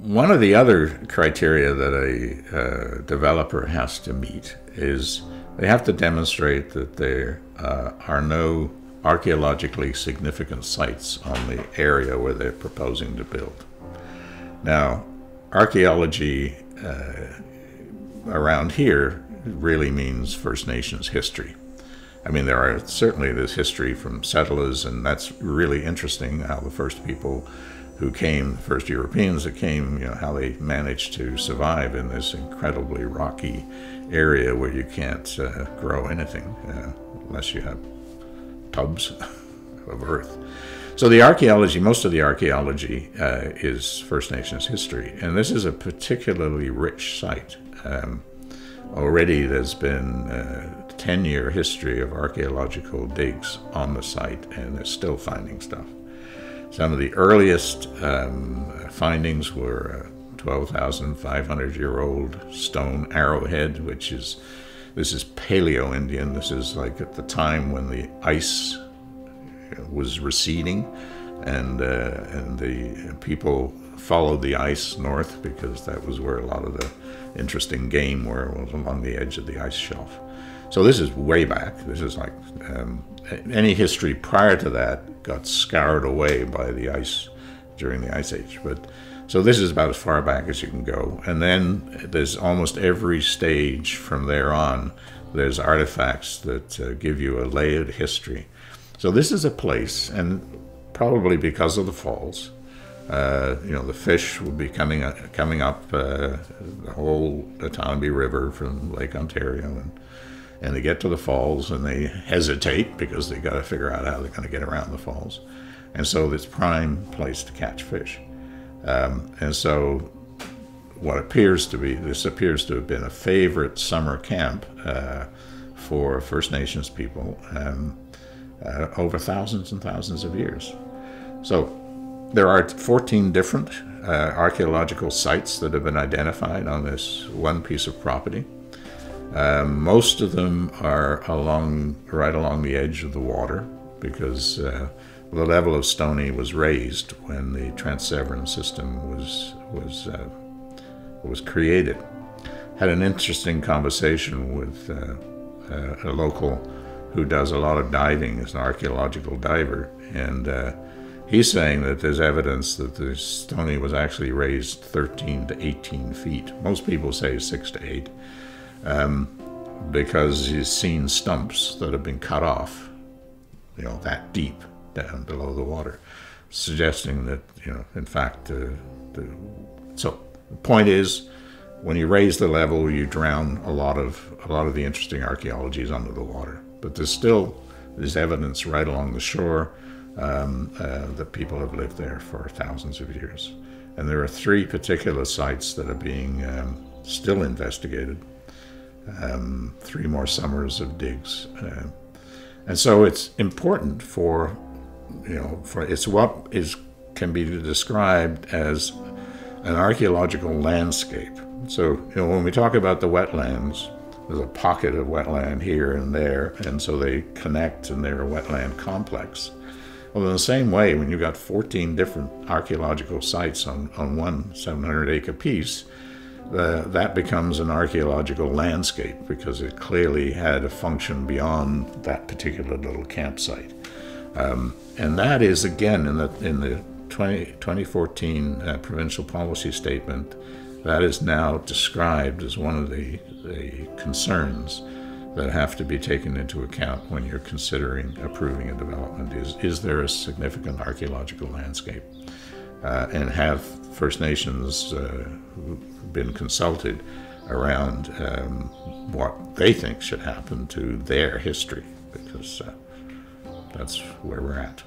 One of the other criteria that a developer has to meet is they have to demonstrate that there are no archaeologically significant sites on the area where they're proposing to build. Now, archaeology around here really means First Nations history. I mean, certainly there's history from settlers, and that's really interesting, how the first people who came, the first Europeans that came, how they managed to survive in this incredibly rocky area where you can't grow anything unless you have tubs of earth. So the archaeology, most of the archaeology is First Nations history, and this is a particularly rich site. Already there's been a 10-year history of archaeological digs on the site, and they're still finding stuff. Some of the earliest findings were a 12,500-year-old stone arrowhead, this is Paleo-Indian. This is like at the time when the ice was receding, and the people followed the ice north because that was where a lot of the interesting game was along the edge of the ice shelf. So this is way back. This is like any history prior to that got scoured away by the ice during the Ice Age. So this is about as far back as you can go. And then there's almost every stage from there on, there's artifacts that give you a layered history. So this is a place, and probably because of the falls, the fish will be coming up the whole Otonabee River from Lake Ontario, and they get to the falls and they hesitate because they got to figure out how they're going to get around the falls, and so it's prime place to catch fish. And so what appears to have been a favorite summer camp for First Nations people over thousands and thousands of years. So there are 14 different archaeological sites that have been identified on this one piece of property. Most of them are right along the edge of the water, because the level of Stony was raised when the Trans-Severn system was created. Had an interesting conversation with a local who does a lot of diving, is an archaeological diver, and he's saying that there's evidence that the Stony was actually raised 13 to 18 feet. Most people say 6 to 8. Because he's seen stumps that have been cut off, that deep down below the water, suggesting that, in fact, so the point is, when you raise the level, you drown a lot of the interesting archaeologies under the water. But there's evidence right along the shore that people have lived there for thousands of years. And there are 3 particular sites that are being still investigated. 3 more summers of digs, and so it's important for it's what can be described as an archaeological landscape. So when we talk about the wetlands, there's a pocket of wetland here and there, and so they connect and they're a wetland complex. Well, in the same way, when you've got 14 different archaeological sites on one 700-acre piece, that becomes an archaeological landscape, because it clearly had a function beyond that particular little campsite. And that is, again, in the 2014 provincial policy statement, that is now described as one of the concerns that have to be taken into account when you're considering approving a development. Is there a significant archaeological landscape? And have First Nations been consulted around what they think should happen to their history, because that's where we're at.